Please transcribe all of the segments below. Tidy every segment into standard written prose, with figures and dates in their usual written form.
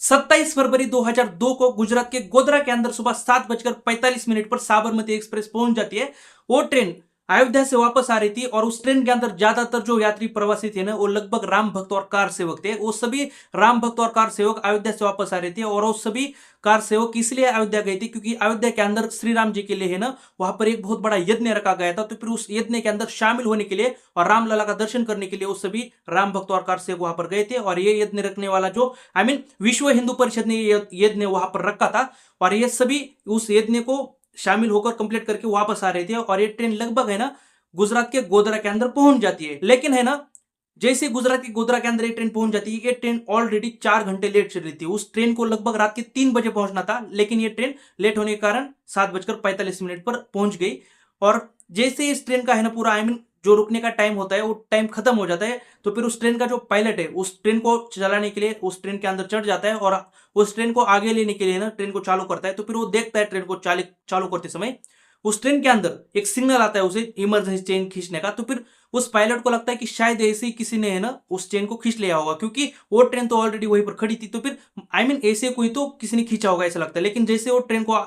27 फरवरी 2002 को गुजरात के गोधरा के अंदर सुबह 7:45 पर साबरमती एक्सप्रेस पहुंच जाती है। वो ट्रेन अयोध्या से वापस आ रही थी और उस ट्रेन के अंदर ज्यादातर जो यात्री प्रवासी थे ना, वो लगभग राम भक्त और कार सेवक थे। वो सभी राम भक्त और कार सेवक अयोध्या से वापस आ रहे थे और वो सभी कार सेवक इसलिए अयोध्या गए थे क्योंकि अयोध्या के अंदर श्री राम जी के लिए है ना, वहां पर एक बहुत बड़ा यज्ञ रखा गया था। तो फिर उस यज्ञ के अंदर शामिल होने के लिए और रामलला का दर्शन करने के लिए वो सभी राम भक्त और कार सेवक वहां पर गए थे। और ये यज्ञ रखने वाला जो विश्व हिंदू परिषद ने ये यज्ञ वहां पर रखा था और ये सभी उस यज्ञ को शामिल होकर कंप्लीट करके वापस आ रहे थे। और ये ट्रेन लगभग है ना गुजरात के गोधरा के अंदर पहुंच जाती है। लेकिन है ना, जैसे गुजरात की गोधरा के अंदर ये ट्रेन पहुंच जाती है, ये ट्रेन ऑलरेडी 4 घंटे लेट चल रही थी। उस ट्रेन को लगभग रात के 3 बजे पहुंचना था, लेकिन ये ट्रेन लेट होने के कारण 7:45 पर पहुंच गई। और जैसे इस ट्रेन का है ना पूरा जो रुकने का टाइम होता है वो टाइम खत्म हो जाता है, तो फिर उस ट्रेन का जो पायलट है उस ट्रेन को चलाने के लिए उस ट्रेन के अंदर चढ़ जाता है और उस ट्रेन को आगे लेने के लिए ना ट्रेन को चालू करता है। तो फिर वो देखता है ट्रेन को चालू करते समय उस ट्रेन के अंदर एक सिग्नल आता है उसे इमरजेंसी चेन खींचने का। तो फिर उस पायलट को लगता है कि शायद ऐसे ही किसी ने है ना उस चेन को खींच लिया होगा, क्योंकि वो ट्रेन तो ऑलरेडी वहीं पर खड़ी थी। तो फिर ऐसे कोई तो किसी ने खींचा होगा ऐसा लगता है। लेकिन जैसे वो ट्रेन को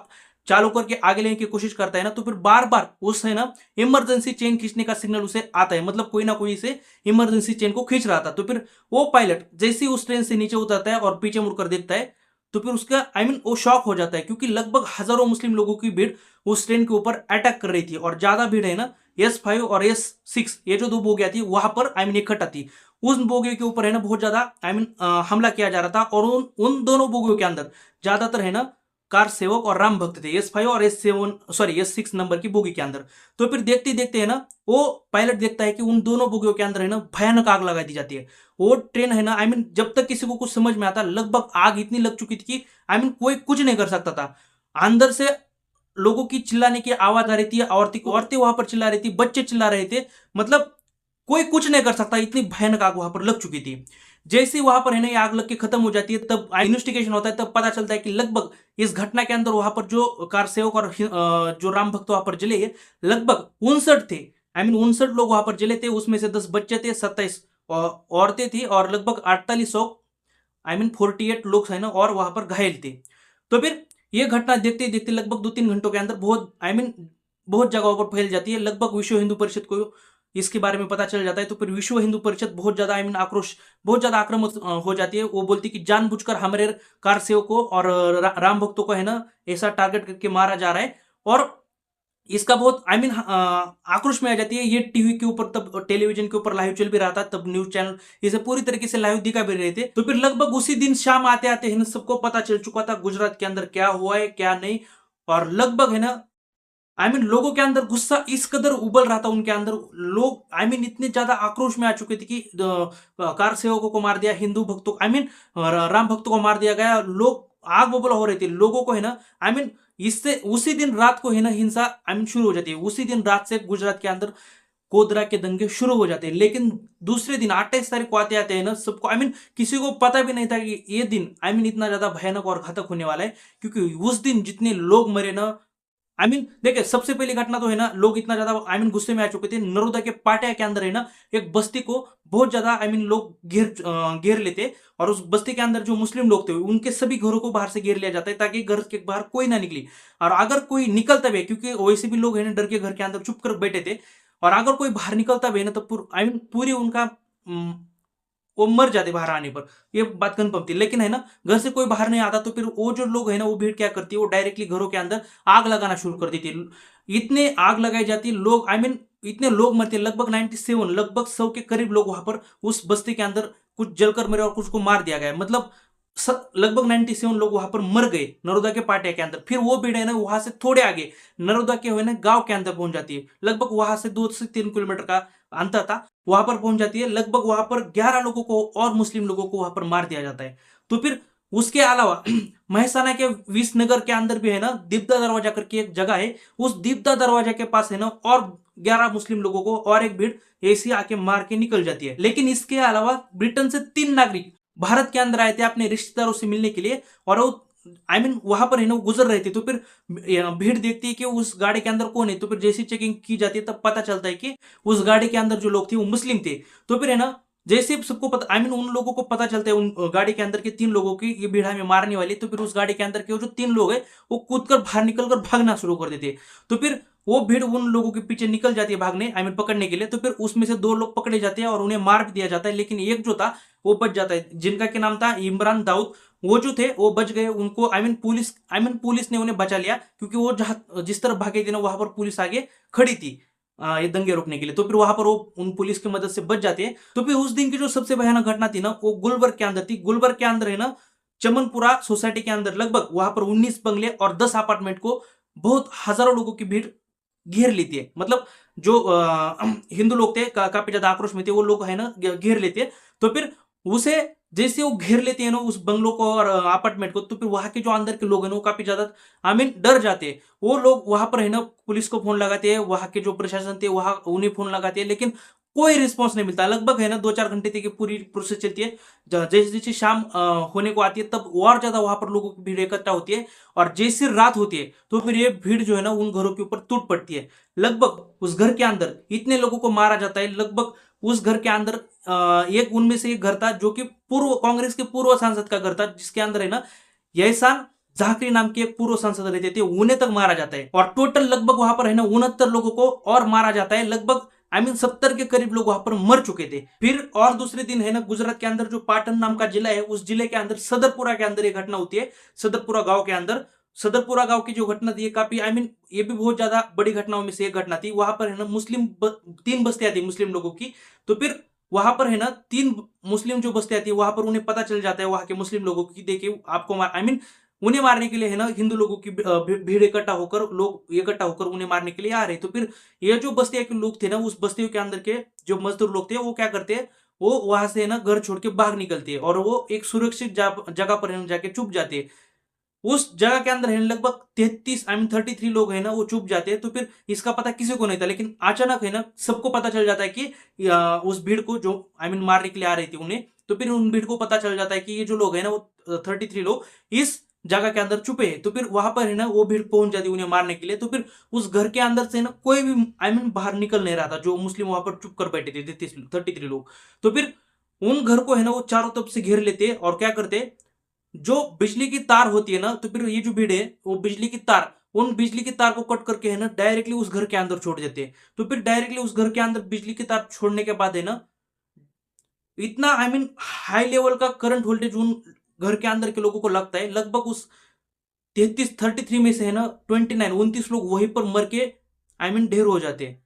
चालू करके आगे लेने की कोशिश करता है ना, तो फिर बार बार उस है ना इमरजेंसी चेन खींचने का सिग्नल उसे आता है, मतलब कोई ना कोई इसे इमरजेंसी चेन को खींच रहा था। तो फिर वो पायलट जैसे ही उस ट्रेन से नीचे उतरता है और पीछे मुड़कर देखता है, तो फिर उसका वो शॉक हो जाता है, क्योंकि लगभग हजारों मुस्लिम लोगों की भीड़ उस ट्रेन के ऊपर अटैक कर रही थी। और ज्यादा भीड़ है ना S5 और S6 ये जो दो बोगियां थी वहां पर इकट्ठा थी। उन बोगियों के ऊपर है ना बहुत ज्यादा हमला किया जा रहा था। और उन दोनों बोगियों के अंदर ज्यादातर है ना कार सेवक और राम भक्त थे, S5 और S6 नंबर की बोगी के अंदर। तो फिर देखते देखते है ना वो पायलट देखता है कि उन दोनों बोगियों के अंदर है ना भयानक आग लगा दी जाती है। वो ट्रेन है ना जब तक किसी को कुछ समझ में आता, लगभग आग इतनी लग चुकी थी कि कोई कुछ नहीं कर सकता था। अंदर से लोगों की चिल्लाने की आवाज आ रही थी, औरतें वहां पर चिल्ला रही थी, बच्चे चिल्ला रहे थे, मतलब कोई कुछ नहीं कर सकता, इतनी भयानक आग वहां पर लग चुकी थी। जैसे ही वहां पर है ना ये आग लग के खत्म हो जाती है, तब इन्वेस्टिगेशन होता है, तब पता चलता है कि लगभग इस घटना के अंदर वहां पर जो कार सेवक और जो राम भक्त वहां पर जले लगभग 59 थे। 59 लोग वहां पर जले थे, उसमें से 10 बच्चे थे, 27 औरतें थी और लगभग 48 48 लोग है ना और वहां पर घायल थे। तो फिर ये घटना देखते ही देखते लगभग 2-3 घंटों के अंदर बहुत जगहों पर फैल जाती है। लगभग विश्व हिंदू परिषद को इसके बारे में पता चल जाता है। तो फिर विश्व हिंदू परिषद बहुत ज्यादा आक्रोश, बहुत ज्यादा आक्रामक हो जाती है। वो बोलती है कि जानबूझकर हमारे कार सेवकों और राम भक्तों को है ना ऐसा टारगेट करके मारा जा रहा है। और इसका बहुत आक्रोश में आ जाती है। ये टीवी के ऊपर, तब टेलीविजन के ऊपर लाइव चल भी रहा था, तब न्यूज चैनल इसे पूरी तरीके से लाइव दिखा भी रहे थे। तो फिर लगभग उसी दिन शाम आते आते है ना सबको पता चल चुका था गुजरात के अंदर क्या हुआ है क्या नहीं। और लगभग है ना लोगों के अंदर गुस्सा इस कदर उबल रहा था, उनके अंदर लोग इतने ज्यादा आक्रोश में आ चुके थे कि कार सेवकों को मार दिया, हिंदू भक्तों राम भक्तों को मार दिया गया, लोग आग बबूला हो रहे थे। लोगों को है ना इससे उसी दिन रात को है ना हिंसा शुरू हो जाती है। उसी दिन रात से गुजरात के अंदर गोधरा के दंगे शुरू हो जाते हैं। लेकिन दूसरे दिन 28 तारीख को आते आते हैं ना सबको किसी को पता भी नहीं था कि ये दिन इतना ज्यादा भयानक और घातक होने वाला है, क्योंकि उस दिन जितने लोग मरे ना, देखिए सबसे पहली घटना तो है ना लोग इतना ज्यादा गुस्से में आ चुके थे। नरोदा के पाटिया के अंदर है ना एक बस्ती को बहुत ज्यादा लोग घेर लेते, और उस बस्ती के अंदर जो मुस्लिम लोग थे उनके सभी घरों को बाहर से घेर लिया जाता है ताकि घर के बाहर कोई ना निकले। और अगर कोई निकलता भी है, क्योंकि वैसे भी लोग है ना डर के घर के अंदर चुप कर बैठे थे, और अगर कोई बाहर निकलता भी है ना तो पूरी उनका वो मर जाते बाहर आने पर, ये बात कंफर्म थी। लेकिन है ना घर से कोई बाहर नहीं आता, तो फिर वो जो लोग है ना वो भीड़ क्या करती है, वो डायरेक्टली घरों के अंदर आग लगाना शुरू कर देती है। इतने आग लगाई जाती है, लोग इतने लोग मरते, लगभग 97 लगभग 100 के करीब लोग वहां पर उस बस्ती के अंदर कुछ जलकर मरे और कुछ को मार दिया गया। मतलब लगभग 97 लोग वहां पर मर गए नरोदा के पाटिया के अंदर। फिर वो भीड़ है ना वहां से थोड़े आगे नरोदा के हुए ना गांव के अंदर पहुंच जाती है। लगभग वहां से 2 से 3 किलोमीटर का अंतर था, वहां पर पहुंच जाती है। लगभग वहां पर 11 लोगों को और मुस्लिम लोगों को वहां पर मार दिया जाता है। तो फिर उसके अलावा महसाना के विसनगर के अंदर भी है ना दीपदा दरवाजा करके एक जगह है, उस दीपदा दरवाजा के पास है ना और 11 मुस्लिम लोगों को और एक भीड़ ऐसी आके मार के निकल जाती है। लेकिन इसके अलावा ब्रिटेन से 3 नागरिक भारत के अंदर आए थे अपने रिश्तेदारों से मिलने के लिए, और वो वहां पर है ना गुजर रहे थे। तो फिर भीड़ देखती है कि उस गाड़ी के अंदर कौन है। तो फिर जैसी चेकिंग की जाती है तब पता चलता है कि उस गाड़ी के अंदर जो लोग थे वो मुस्लिम थे। तो फिर है ना जैसे ही सबको पता, आई मीन उन लोगों को पता चलता है उन गाड़ी के अंदर के 3 लोगों की ये भीड़ हमें मारने वाली है, तो फिर उस गाड़ी के अंदर के वो जो 3 लोग हैं वो कूद कर बाहर निकल कर भागना शुरू कर देते हैं। तो फिर वो भीड़ उन लोगों के पीछे निकल जाती है भागने, आई मीन पकड़ने के लिए। तो फिर उसमें से 2 लोग पकड़े जाते हैं और उन्हें मार भी दिया जाता है, लेकिन एक जो था वो बच जाता है, जिनका के नाम था इमरान दाऊद। वो जो थे वो बच गए, उनको आई मीन पुलिस ने उन्हें बचा लिया, क्योंकि वो जहां जिस तरफ भागे थे ना वहां पर पुलिस आगे खड़ी थी ये दंगे रोकने के लिए। तो फिर वहां पर वो उन पुलिस की मदद से बच जाते हैं। तो फिर उस दिन की जो सबसे भयानक घटना थी ना वो गुलबर्ग के अंदर थी। गुलबर्ग के अंदर है ना चमनपुरा सोसाइटी के अंदर लगभग वहां पर 19 बंगले और 10 अपार्टमेंट को बहुत हजारों लोगों की भीड़ घेर लेती है। मतलब जो हिंदू लोग थे काफी ज्यादा आक्रोश में थे, वो लोग है ना घेर लेते हैं। तो फिर उसे जैसे वो घेर लेते हैं ना उस बंगलों को और अपार्टमेंट को, तो फिर वहां के जो अंदर के लोग हैं ना वो काफी ज्यादा आई मीन डर जाते हैं। वो लोग वहां पर है ना पुलिस को फोन लगाते हैं, वहां के जो प्रशासन थे वहां उन्हें फोन लगाते हैं, लेकिन कोई रिस्पॉन्स नहीं मिलता। लगभग है ना 2-4 घंटे तक ये पूरी प्रोसेस चलती है। जैसे जैसे शाम होने को आती है तब और ज्यादा वहां पर लोगों की भीड़ इकट्ठा होती है, और जैसे रात होती है तो फिर ये भीड़ जो है ना उन घरों के ऊपर टूट पड़ती है। लगभग उस घर के अंदर इतने लोगों को मारा जाता है। लगभग उस घर के अंदर एक उनमें से एक घर था जो कि पूर्व कांग्रेस के पूर्व सांसद का घर था, जिसके अंदर है ना यहसान झाकरी नाम के एक पूर्व सांसद रहते थे, उन्हें तक मारा जाता है। और टोटल लगभग वहां पर है ना 69 लोगों को और मारा जाता है। लगभग आई मीन 70 के करीब लोग वहां पर मर चुके थे। फिर और दूसरे दिन है ना गुजरात के अंदर जो पाटन नाम का जिला है, उस जिले के अंदर सदरपुरा के अंदर एक घटना होती है। सदरपुरा गांव के अंदर, सदरपुरा गांव की जो घटना थी ये काफी आई मीन ये भी बहुत ज्यादा बड़ी घटनाओं में से एक घटना थी। वहां पर है ना 3 बस्तियां थी मुस्लिम लोगों की। तो फिर वहां पर है ना 3 मुस्लिम जो बस्तियां थी वहां पर उन्हें पता चल जाता है वहां के मुस्लिम लोगों की, देखिए आपको आई मीन उन्हें मारने के लिए है ना हिंदू लोगों की भीड़ इकट्ठा होकर, लोग इकट्ठा होकर उन्हें मारने के लिए आ रहे। तो फिर ये जो बस्तियों के लोग थे ना उस बस्तियों के अंदर के जो मजदूर लोग थे वो क्या करते हैं, वो वहां से ना घर छोड़ के बाहर निकलते हैं और वो एक सुरक्षित जगह पर है ना जाके छुप जाते हैं। उस जगह के अंदर है लगभग 33 आई मीन 33 लोग है ना वो चुप जाते हैं। तो फिर इसका पता किसी को नहीं था, लेकिन अचानक है ना सबको पता चल जाता है कि उस भीड़ को जो आई मीन मारने के लिए आ रही थी उन्हें, तो फिर उन भीड़ को पता चल जाता है कि ये जो लोग है ना वो 33 लोग इस जगह के अंदर छुपे हैं। तो फिर वहां पर है ना वो भीड़ पहुंच जाती है उन्हें मारने के लिए। तो फिर उस घर के अंदर से ना कोई भी आई मीन बाहर निकल नहीं रहा था, जो मुस्लिम वहां पर चुप कर बैठे थे 33 लोग। तो फिर उन घर को है ना वो चारों तरफ से घेर लेते हैं और क्या करते हैं, जो बिजली की तार होती है ना, तो फिर ये जो भीड़ है वो बिजली की तार, उन बिजली की तार को कट करके है ना डायरेक्टली उस घर के अंदर छोड़ देते हैं। तो फिर डायरेक्टली उस घर के अंदर बिजली की तार छोड़ने के बाद है ना इतना आई मीन हाई लेवल का करंट वोल्टेज उन घर के अंदर के लोगों को लगता है। लगभग उस 33 में से है ना 29 लोग वहीं पर मर के आई मीन ढेर हो जाते हैं,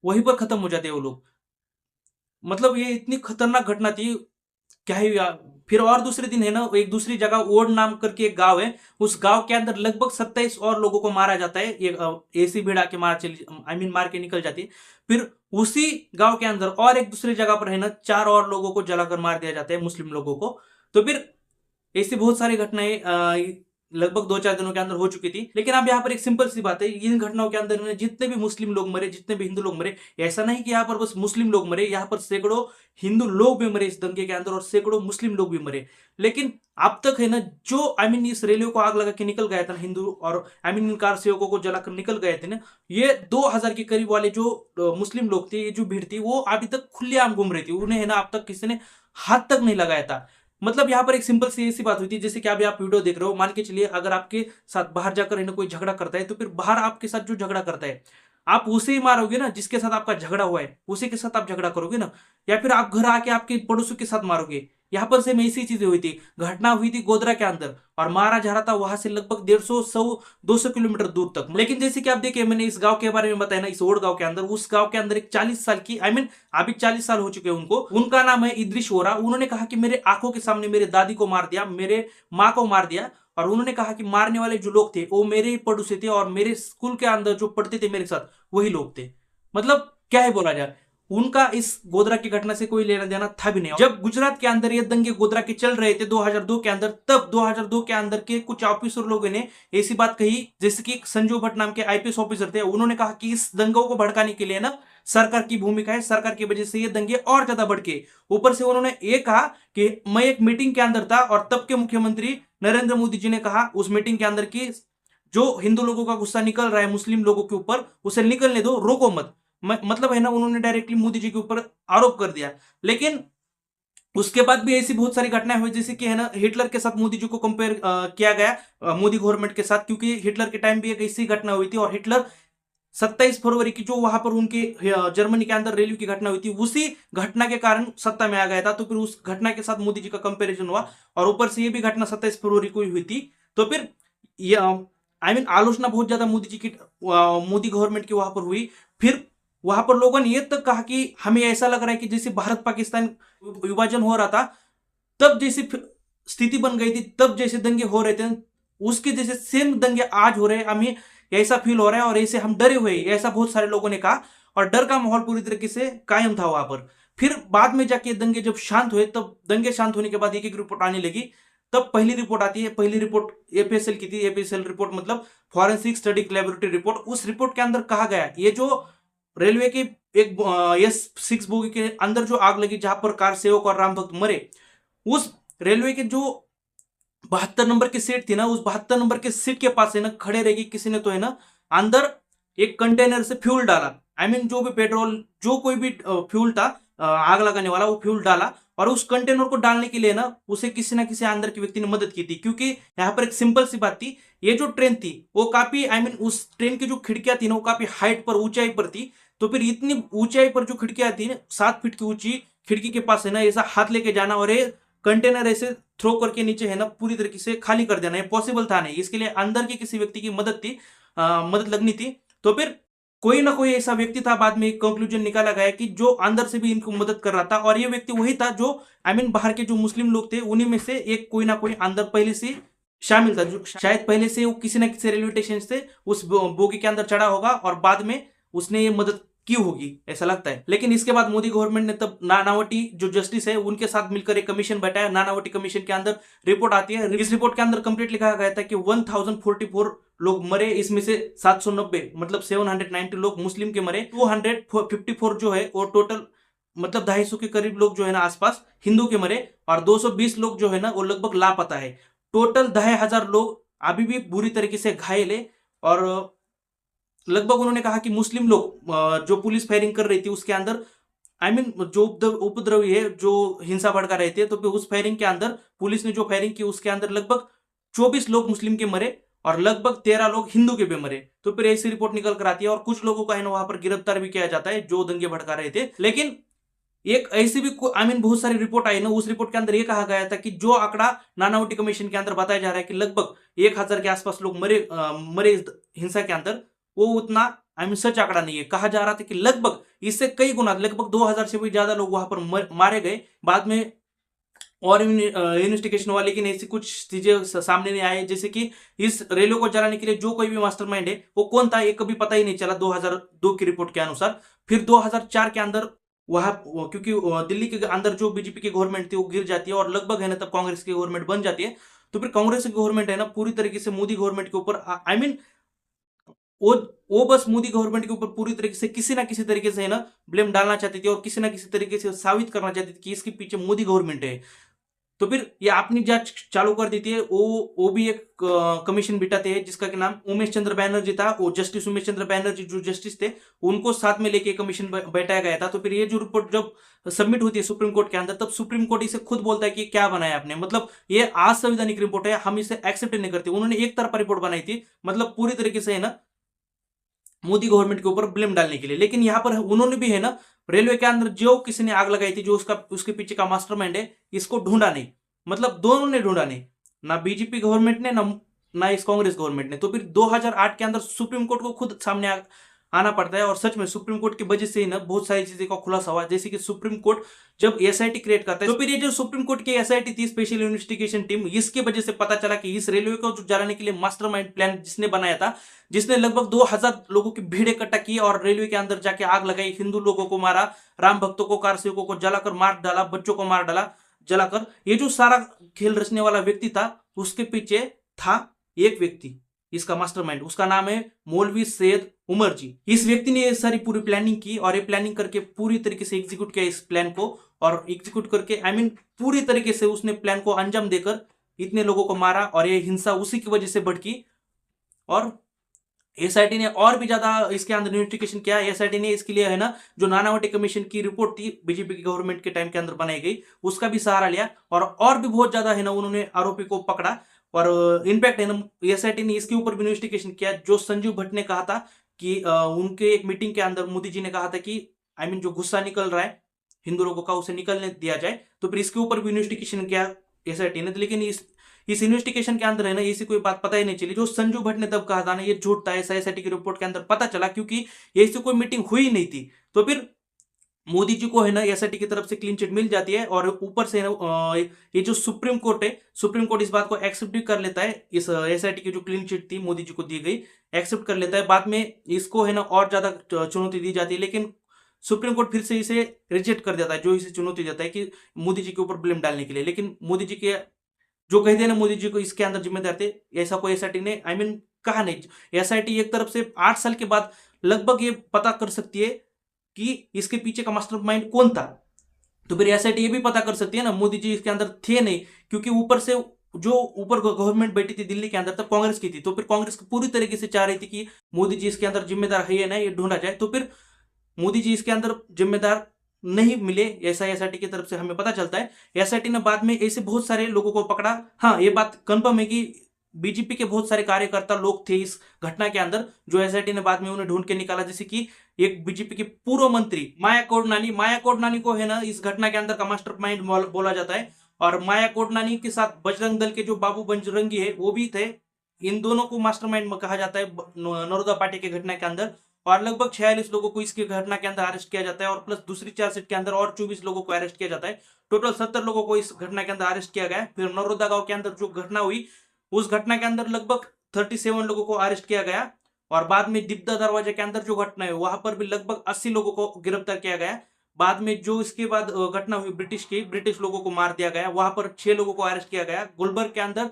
वहीं पर खत्म हो जाते हैं वो लोग। मतलब ये इतनी खतरनाक घटना थी, क्या ही यार। फिर और दूसरे दिन है ना एक दूसरी जगह ओड नाम करके एक गांव है, उस गांव के अंदर लगभग 27 और लोगों को मारा जाता है। ये ऐसी भीड़ आके मार चली आई मीन मार के निकल जाती है। फिर उसी गांव के अंदर और एक दूसरी जगह पर है ना 4 और लोगों को जलाकर मार दिया जाता है, मुस्लिम लोगों को। तो फिर ऐसी बहुत सारी घटनाएं लगभग 2-4 दिनों के अंदर हो चुकी थी। लेकिन अब यहाँ पर एक सिंपल सी बात है, इन घटनाओं के अंदर में जितने भी मुस्लिम लोग मरे, जितने भी हिंदू लोग मरे, ऐसा नहीं कि यहाँ पर बस मुस्लिम लोग मरे, यहाँ पर सैकड़ों हिंदू लोग भी मरे इस दंगे के अंदर और सैकड़ों मुस्लिम लोग भी मरे। लेकिन अब तक है ना जो आई मीन इस रेलवे को आग लगा के निकल गया था ना हिंदू, और आई मीन इन कार सेवकों को जलाकर निकल गए थे ना, ये 2000 के करीब वाले जो मुस्लिम लोग थे, ये जो भीड़ थी वो अभी तक खुलेआम घूम रही थी। उन्हें है ना अब तक किसी ने हाथ तक नहीं लगाया था। मतलब यहाँ पर एक सिंपल सी ऐसी बात हुई थी, जैसे कि अभी आप वीडियो देख रहे हो, मान के चलिए अगर आपके साथ बाहर जाकर है ना कोई झगड़ा करता है, तो फिर बाहर आपके साथ जो झगड़ा करता है आप उसे ही मारोगे ना, जिसके साथ आपका झगड़ा हुआ है उसी के साथ आप झगड़ा करोगे ना, या फिर आप घर आके आपके पड़ोसियों के साथ मारोगे। यहाँ पर सेम ऐसी चीजें हुई थी। घटना हुई थी गोधरा के अंदर और मारा जा रहा था वहां से लगभग 150-200 किलोमीटर दूर तक। लेकिन जैसे कि आप देखिए मैंने इस गांव के बारे में बताया ना, इस ओड गांव के अंदर, उस गांव के अंदर एक 40 साल की आई मीन अभी 40 साल हो चुके हैं उनको, उनका नाम है इद्रिश वोरा। उन्होंने कहा कि मेरे आंखों के सामने मेरे दादी को मार दिया, मेरे माँ को मार दिया, और उन्होंने कहा कि मारने वाले जो लोग थे वो मेरे ही पड़ोसी थे और मेरे स्कूल के अंदर जो पढ़ते थे मेरे साथ वही लोग थे। मतलब क्या है बोला जाए, उनका इस गोधरा की घटना से कोई लेना देना था भी नहीं। जब गुजरात के अंदर ये दंगे गोधरा के चल रहे थे 2002 के अंदर, तब 2002 के अंदर के कुछ ऑफिसर लोगों ने ऐसी बात कही, जैसे कि संजू भट्ट नाम के आईपीएस ऑफिसर थे, उन्होंने कहा कि इस दंगों को भड़काने के लिए ना सरकार की भूमिका है, सरकार की वजह से ये दंगे और ज्यादा भड़के। ऊपर से उन्होंने ये कहा कि मैं एक मीटिंग के अंदर था और तब के मुख्यमंत्री नरेंद्र मोदी जी ने कहा उस मीटिंग के अंदर की जो हिंदू लोगों का गुस्सा निकल रहा है मुस्लिम लोगों के ऊपर उसे निकलने दो, रोको मत। मतलब है ना उन्होंने डायरेक्टली मोदी जी के ऊपर आरोप कर दिया। लेकिन उसके बाद भी ऐसी बहुत सारी घटनाएं हुई, जैसे कि है ना हिटलर के साथ मोदी जी को कंपेयर किया गया मोदी गवर्नमेंट के साथ, क्योंकि हिटलर के टाइम भी एक ऐसी घटना हुई थी और हिटलर 27 फरवरी की जो वहां पर उनके जर्मनी के अंदर रैली की घटना हुई थी, उसी घटना के कारण सत्ता में आ गया था। तो फिर उस घटना के साथ मोदी जी का कंपैरिजन हुआ और ऊपर से ये भी घटना 27 फरवरी को ही हुई थी। तो फिर ये आलोचना बहुत ज्यादा मोदी जी की मोदी गवर्नमेंट की वहां पर हुई। फिर वहां पर लोगों ने ये तक कहा कि हमें ऐसा लग रहा है कि जैसे भारत पाकिस्तान विभाजन हो रहा था तब जैसी स्थिति बन गई थी, तब जैसे दंगे हो रहे थे उसके जैसे सेम दंगे आज हो रहे हैं, हमें ऐसा फील हो रहा है और ऐसे हम डरे हुए हैं, ऐसा बहुत सारे लोगों ने कहा और डर का माहौल पूरी तरीके से कायम था वहां पर। फिर बाद में जाके दंगे जब शांत हुए, तब दंगे शांत होने के बाद एक एक रिपोर्ट आने लगी। तब पहली रिपोर्ट आती है, पहली रिपोर्ट एपीएसएल की थी। एपीएसएल रिपोर्ट मतलब फॉरेंसिक स्टडी लेबोरेटरी रिपोर्ट। उस रिपोर्ट के अंदर कहा गया ये जो रेलवे की एक S6 बोगी के अंदर जो आग लगी जहां पर कार सेवक और राम भक्त मरे, उस रेलवे के जो 72 नंबर की सीट थी ना, उस 72 नंबर के सीट के पास है ना खड़े रहेगी किसी ने तो है ना अंदर एक कंटेनर से फ्यूल डाला। जो भी पेट्रोल जो कोई भी फ्यूल था आग लगाने वाला, वो फ्यूल डाला और उस कंटेनर को डालने के लिए ना उसे किसी ना किसी अंदर के व्यक्ति ने मदद की थी। क्योंकि यहाँ पर एक सिंपल सी बात थी, ये जो ट्रेन थी वो काफी उस ट्रेन की जो खिड़कियां थी ना वो काफी हाइट पर ऊंचाई पर थी। तो फिर इतनी ऊंचाई पर जो खिड़कियां थी ना 7 फीट की ऊंची खिड़की के पास है ना ऐसा हाथ लेके जाना और ये कंटेनर ऐसे थ्रो करके नीचे है ना पूरी तरीके से खाली कर देना, ये पॉसिबल था नहीं। इसके लिए अंदर के किसी व्यक्ति की मदद थी, मदद लगनी थी। तो फिर कोई ना कोई ऐसा व्यक्ति था, बाद में एक कंक्लूजन निकाला गया कि जो अंदर से भी इनको मदद कर रहा था और ये व्यक्ति वही था जो बाहर के जो मुस्लिम लोग थे उन्हीं में से एक कोई ना कोई अंदर पहले से शामिल था, जो शायद पहले से वो किसी ना किसी रेलवे स्टेशन से उस बोगी के अंदर चढ़ा होगा और बाद में उसने ये मदद की होगी, ऐसा लगता है। लेकिन इसके बाद मोदी गवर्नमेंट ने तब नानावटी जो जस्टिस है उनके साथ मिलकर एक कमीशन बैठाया। नानावटी कमीशन के अंदर रिपोर्ट आती है। इस रिपोर्ट के अंदर कंप्लीट लिखा गया था कि 1044 लोग मरे, इसमें से 790 मतलब 790 लोग मुस्लिम के मरे, 254 जो है वो टोटल मतलब 250 के करीब लोग जो है ना आसपास हिंदू के मरे और 220 लोग जो है ना वो लगभग लापता है। टोटल 10,000 लोग अभी भी बुरी तरीके से घायल है। और लगभग उन्होंने कहा कि मुस्लिम लोग जो पुलिस फायरिंग कर रही थी उसके अंदर जो उपद्रवी है जो हिंसा भड़का रहे थे, तो फिर उस फायरिंग के अंदर पुलिस ने जो फायरिंग की उसके अंदर लगभग 24 लोग मुस्लिम के मरे और लगभग 13 लोग हिंदू के भी मरे। तो फिर ऐसी रिपोर्ट निकल कर आती है और कुछ लोगों का है ना वहां पर गिरफ्तार भी किया जाता है जो दंगे भड़का रहे थे। लेकिन एक ऐसी भी बहुत सारी रिपोर्ट आई ना, उस रिपोर्ट के अंदर यह कहा गया था कि जो आंकड़ा नानावटी कमीशन के अंदर बताया जा रहा है कि लगभग 1,000 के आसपास लोग मरे इस हिंसा के अंदर, वो उतना सच आंकड़ा नहीं है। कहा जा रहा था कि लगभग इससे कई गुना लगभग 2,000 से भी ज्यादा लोग वहां पर मारे गए। बाद में और इन्वेस्टिगेशन हुआ लेकिन ऐसी कुछ चीजें सामने नहीं आए, जैसे कि इस रेलवे को जलाने के लिए जो कोई भी मास्टरमाइंड है वो कौन था ये कभी पता ही नहीं चला 2002 की रिपोर्ट के अनुसार। फिर 2004 के अंदर वहां क्योंकि दिल्ली के अंदर जो बीजेपी की गवर्नमेंट थी वो गिर जाती है और लगभग है ना तब कांग्रेस की गवर्नमेंट बन जाती है। तो फिर कांग्रेस की गवर्नमेंट है ना पूरी तरीके से मोदी गवर्नमेंट के ऊपर वो वो बस मोदी गवर्नमेंट के ऊपर पूरी तरीके से किसी ना किसी तरीके से है ना ब्लेम डालना चाहती थी और किसी ना किसी तरीके से साबित करना चाहती थी कि इसके पीछे मोदी गवर्नमेंट है। तो फिर ये अपनी जांच चालू कर देती है। वो भी एक कमीशन बिठाते हैं जिसका नाम उमेश चंद्र बैनर्जी था। वो जस्टिस उमेश चंद्र बैनर्जी जो जस्टिस थे उनको साथ में लेके कमीशन बैठाया गया था। तो फिर ये जो रिपोर्ट जब सबमिट होती है सुप्रीम कोर्ट के अंदर, तब सुप्रीम कोर्ट इसे खुद बोलता है कि क्या बनाया आपने, मतलब ये असंवैधानिक रिपोर्ट है, हम इसे एक्सेप्ट नहीं करते। उन्होंने एक तरफा रिपोर्ट बनाई थी, मतलब पूरी तरीके से है ना मोदी गवर्नमेंट के ऊपर ब्लेम डालने के लिए। लेकिन यहां पर उन्होंने भी है ना रेलवे के अंदर जो किसी ने आग लगाई थी, जो उसके पीछे का मास्टरमाइंड है, इसको ढूंढा नहीं, मतलब दोनों ने ढूंढा नहीं, ना बीजेपी गवर्नमेंट ने ना इस कांग्रेस गवर्नमेंट ने। तो फिर 2008 के अंदर सुप्रीम कोर्ट को खुद सामने आना पड़ता है और सच में सुप्रीम कोर्ट की वजह से ही ना बहुत सारी चीजें का खुलासा हुआ। जैसे कि सुप्रीम कोर्ट जब एसआईटी क्रिएट करता है, तो फिर ये जो सुप्रीम कोर्ट की एसआईटी थी स्पेशल इन्वेस्टिगेशन टीम, इसकी वजह से पता चला कि इस रेलवे को जलाने के लिए मास्टरमाइंड प्लान जिसने बनाया था, जिसने लगभग 2,000 लोगों की भीड़ इकट्ठा की और रेलवे के अंदर जाके आग लगाई, हिंदू लोगों को मारा, राम भक्तों को कार सेवकों को जलाकर मार डाला, बच्चों को मार डाला जलाकर। ये जो सारा खेल रचने वाला व्यक्ति था उसके पीछे था एक व्यक्ति, इसका मास्टरमाइंड, उसका नाम है मौलवी सैयद उमर जी। इस व्यक्ति ने ये सारी पूरी प्लानिंग की और ये प्लानिंग करके पूरी तरीके से एग्जीक्यूट किया इस प्लान को, और एग्जीक्यूट करके पूरी तरीके से उसने प्लान को अंजाम देकर इतने लोगों को मारा और ये हिंसा उसी की वजह से भड़की और एसआईटी ने और भी ज्यादा इसके अंदर इन्वेस्टिगेशन किया। एसआईटी ने इसके लिए है ना जो नानावटी कमीशन की रिपोर्ट थी बीजेपी की गवर्नमेंट के टाइम के अंदर बनाई गई, उसका भी सहारा लिया और भी बहुत ज्यादा है ना उन्होंने आरोपी को पकड़ा। और इनफैक्ट है ना एसआईटी ने इसके ऊपर भी इन्वेस्टिगेशन किया। जो संजीव भट्ट ने कहा था कि उनके एक मीटिंग के अंदर मोदी जी ने कहा था कि जो गुस्सा निकल रहा है हिंदू लोगों का उसे निकलने दिया जाए, तो फिर इसके ऊपर भी इन्वेस्टिगेशन किया एसआईटी ने। लेकिन इस इन्वेस्टिगेशन के अंदर है ना ऐसी कोई बात पता ही नहीं चली। जो संजू भट्ट ने तब कहा था ना ये झूठ था, ऐसा एसआईटी की रिपोर्ट के अंदर पता चला, क्योंकि ऐसी कोई मीटिंग हुई नहीं थी। तो फिर मोदी जी को है ना एसआईटी की तरफ से क्लीन चिट मिल जाती है और ऊपर से ये जो सुप्रीम कोर्ट है, सुप्रीम कोर्ट इस बात को एक्सेप्ट भी कर लेता है। इस एसआईटी की जो क्लीन चिट थी मोदी जी को दी गई एक्सेप्ट कर लेता है। बाद में इसको है ना और ज्यादा चुनौती दी जाती है, लेकिन सुप्रीम कोर्ट फिर से इसे रिजेक्ट कर देता है, जो इसे चुनौती देता है कि मोदी जी के ऊपर ब्लेम डालने के लिए। लेकिन मोदी जी के जो कहते हैं ना मोदी जी को इसके अंदर जिम्मेदार थे, ऐसा कोई एसआईटी ने कहा नहीं। एसआईटी एक तरफ से 8 साल के बाद लगभग ये पता कर सकती है कि इसके पीछे का मास्टरमाइंड कौन था। तो फिर एसआईटी ये भी पता कर सकती है ना मोदी जी इसके अंदर थे नहीं, क्योंकि ऊपर से जो ऊपर गवर्नमेंट बैठी थी दिल्ली के अंदर तब कांग्रेस की थी। तो फिर कांग्रेस पूरी तरीके से चाह रही थी कि मोदी जी इसके अंदर जिम्मेदार है या नहीं ये ढूंढा जाए। तो फिर मोदी जी इसके अंदर जिम्मेदार नहीं मिले, ऐसा एसआईटी की तरफ से हमें पता चलता है। एसआईटी ने बाद में ऐसे बहुत सारे लोगों को पकड़ा। हाँ, ये बात कंफर्म है कि बीजेपी के बहुत सारे कार्यकर्ता लोग थे इस घटना के अंदर, जो एसआईटी ने बाद में उन्हें ढूंढ के निकाला। जैसे कि एक बीजेपी की पूर्व मंत्री माया कोडनानी को है ना इस घटना के अंदर का मास्टरमाइंड बोला जाता है। और माया कोडनानी के साथ बजरंग दल के जो बाबू बजरंगी है वो भी थे। इन दोनों को मास्टरमाइंड कहा जाता है नरोदा पार्टी के घटना के अंदर। और लगभग 46 लोगों को इसकी घटना के अंदर अरेस्ट किया जाता है और प्लस दूसरी चार्जशीट के अंदर और 24 लोगों को अरेस्ट किया जाता है। टोटल 70 लोगों को इस घटना के अंदर अरेस्ट किया गया। फिर नरोदा गांव के अंदर जो घटना हुई उस घटना के अंदर लगभग 37 लोगों को अरेस्ट किया गया। और बाद में दिब्दा दरवाजे के अंदर जो घटना है वहां पर भी लगभग 80 लोगों को गिरफ्तार किया गया। बाद में जो इसके बाद घटना हुई ब्रिटिश लोगों को मार दिया गया, वहां पर 6 लोगों को अरेस्ट किया गया। गुलबर्ग के अंदर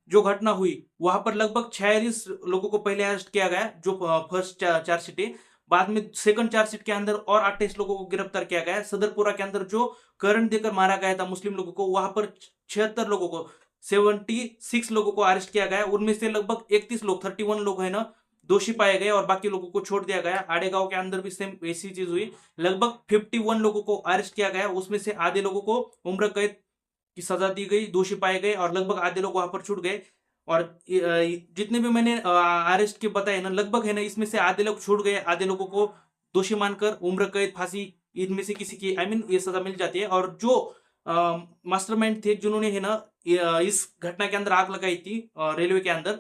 जो घटना हुई वहां पर लगभग 46 लोगों को पहले अरेस्ट किया गया, जो फर्स्ट चार्जशीट है। बाद में सेकंड चार्जशीट के अंदर और 28 लोगों को गिरफ्तार किया गया। सदरपुरा के अंदर जो करंट देकर मारा गया था मुस्लिम लोगों को, वहां पर 76 लोगों को 76 लोगों को अरेस्ट किया गया। उनमें से लगभग 31 लोग 31 लोग है ना दोषी पाए गए और बाकी लोगों को छोड़ दिया गया। आड़ेगांव के अंदर भी सेम ऐसी चीज हुई। लगभग 51 लोगों को अरेस्ट किया गया, उसमें से आधे लोगों को उम्र कैद की सजा दी गई, दोषी पाए गए, और लगभग आधे लोग वहां पर छूट गए। और जितने भी मैंने अरेस्ट के बताए ना लगभग है ना इसमें से आधे लोग छूट गए, आधे लोगों को दोषी मानकर उम्र कैद फांसी इनमें से किसी की ये सजा मिल जाती है। और जो मास्टरमाइंड थे जिन्होंने है ना इस घटना के अंदर आग लगाई थी रेलवे के अंदर,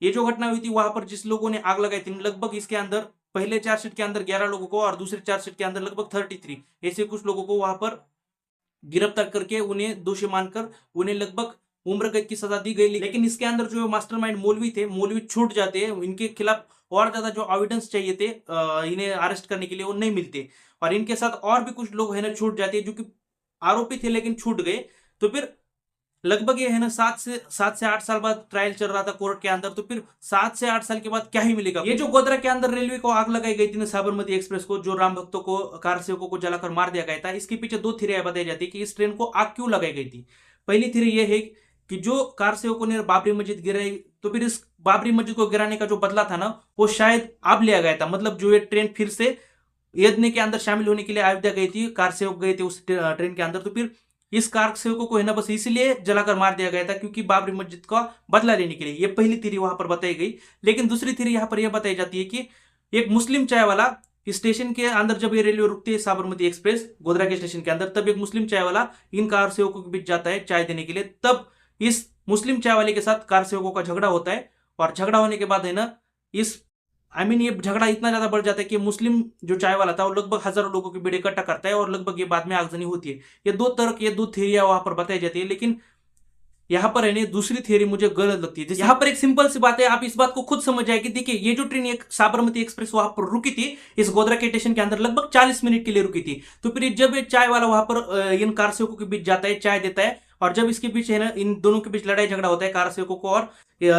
ये जो घटना हुई थी वहां पर जिस लोगों ने आग लगाई थी लगभग इसके अंदर पहले चार्जशीट के अंदर 11 लोगों को और दूसरे चार्जशीट के अंदर लगभग 33 ऐसे कुछ लोगों को वहां पर गिरफ्तार करके उन्हें दोषी मानकर उन्हें लगभग उम्र कैद की सजा दी गई। लेकिन इसके अंदर जो मास्टरमाइंड मौलवी थे, मौलवी छूट जाते हैं। इनके खिलाफ और ज्यादा जो एविडेंस चाहिए थे इन्हें अरेस्ट करने के लिए वो नहीं मिलते। और इनके साथ और भी कुछ लोग है ना छूट जाते हैं जो कि आरोपी थे लेकिन छूट गए। तो फिर लगभग ये है ना 7 से 8 साल बाद ट्रायल चल रहा था कोर्ट के अंदर। तो फिर 7 से 8 साल के बाद क्या ही मिलेगा। ये जो गोधरा के अंदर रेलवे को आग लगाई गई थी ना साबरमती एक्सप्रेस को, जो राम भक्तों को कार सेवकों को जलाकर मार दिया गया था, इसके पीछे 2 थ्योरियां बताई जाती है कि इस ट्रेन को आग क्यों लगाई गई थी। पहली थ्योरी ये है कि जो कार सेवकों ने बाबरी मस्जिद गिराई, तो फिर इस बाबरी मस्जिद को गिराने का जो बदला था ना वो शायद अब लिया गया था। मतलब जो ये ट्रेन फिर से यज्ञ के अंदर शामिल होने के लिए अयोध्या गई थी, कार सेवक गए थे उस ट्रेन के अंदर। तो फिर इस कार सेवकों को है ना बस इसलिए जलाकर मार दिया गया था क्योंकि बाबरी मस्जिद का बदला लेने के लिए। ये पहली थ्योरी वहां पर बताई गई। लेकिन दूसरी थ्योरी यहाँ पर यह बताई जाती है कि एक मुस्लिम चाय वाला स्टेशन के अंदर, जब ये रेलवे रुकती है साबरमती एक्सप्रेस गोधरा के स्टेशन के अंदर, तब एक मुस्लिम चाय वाला इन कार सेवकों के बीच जाता है चाय देने के लिए। तब इस मुस्लिम चाय वाले के साथ कार सेवकों का झगड़ा होता है और झगड़ा होने के बाद है ना इस ये झगड़ा इतना ज्यादा बढ़ जाता है कि मुस्लिम जो चाय वाला था वो लगभग हजारों लोगों की भीड़ इकट्ठा करता है और लगभग ये बाद में आगजनी होती है। ये दो थ्योरियां वहां पर बताई जाती है। लेकिन यहाँ पर है दूसरी थ्योरी मुझे गलत लगती है। यहाँ पर एक सिंपल सी बात है, आप इस बात को खुद समझ जाए कि देखिए ये जो ट्रेन एक साबरमती एक्सप्रेस वहां पर रुकी थी इस गोधरा के स्टेशन के अंदर लगभग 40 मिनट के लिए रुकी थी। तो फिर जब ये चाय वाला वहां पर इन कार सेवकों के बीच जाता है, चाय देता है, और जब इसके बीच है ना इन दोनों के बीच लड़ाई झगड़ा होता है, कार सेवकों को और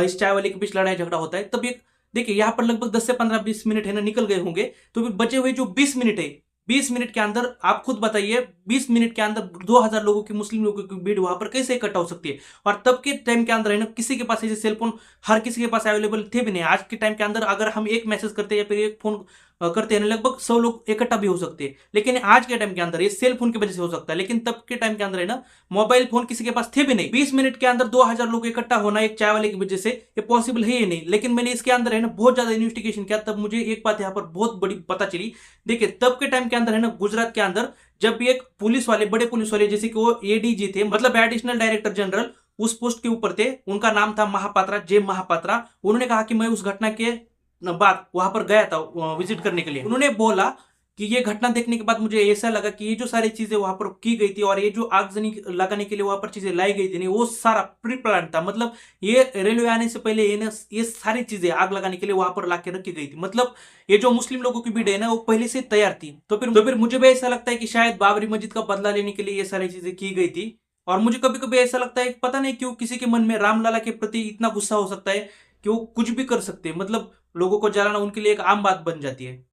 इस चाय वाले के बीच लड़ाई झगड़ा होता है, तब एक देखिए यहाँ पर लगभग 10 से 15-20 मिनट है ना निकल गए होंगे। तो फिर बचे हुए जो 20 मिनट है, 20 मिनट के अंदर आप खुद बताइए 20 मिनट के अंदर 2000 लोगों की, मुस्लिम लोगों की भीड़ वहां पर कैसे इकट्ठा हो सकती है। और तब के टाइम के अंदर है ना, किसी के पास ऐसे सेलफोन हर किसी के पास अवेलेबल थे भी नहीं। आज के टाइम के अंदर अगर हम एक मैसेज करते हैं या फिर एक फोन करते हैं ना, लगभग 100 लोग इकट्ठा भी हो सकते हैं। लेकिन आज के टाइम के अंदर ये सेल फोन की वजह से हो सकता है, लेकिन तब के टाइम के अंदर है ना, मोबाइल फोन किसी के पास थे भी नहीं। 20 मिनट के अंदर 2000 लोग इकट्ठा होना एक चाय वाले की वजह से ये पॉसिबल है ही नहीं। लेकिन मैंने इसके अंदर है ना बहुत ज्यादा इन्वेस्टिगेशन किया, तब मुझे एक बात यहाँ पर बहुत बड़ी पता चली। देखिए तब के टाइम के अंदर है ना, गुजरात के अंदर जब भी एक पुलिस वाले, बड़े पुलिस वाले, जैसे कि वो एडीजी थे, मतलब एडिशनल डायरेक्टर जनरल, उस पोस्ट के ऊपर थे, उनका नाम था महापात्रा, जे महापात्रा। उन्होंने कहा कि मैं उस घटना के बाद वहां पर गया था विजिट करने के लिए। उन्होंने बोला कि ये घटना देखने के बाद मुझे ऐसा लगा कि ये जो सारी चीजें वहां पर की गई थी और ये जो आगजनी लगाने के लिए वहां पर चीजें लाई गई थी नहीं, वो सारा प्री प्लान था। मतलब ये रेलवे आने से पहले ये सारी चीजें आग लगाने के लिए वहां पर लाके रखी गई थी। मतलब ये जो मुस्लिम लोगों की भीड़ है ना, वो पहले से तैयार थी। तो फिर मुझे भी ऐसा लगता है कि शायद बाबरी मस्जिद का बदला लेने के लिए ये सारी चीजें की गई थी। और मुझे कभी कभी ऐसा लगता है, पता नहीं क्यों किसी के मन में रामलला के प्रति इतना गुस्सा हो सकता है कि वो कुछ भी कर सकते हैं। मतलब लोगों को जलाना उनके लिए एक आम बात बन जाती है।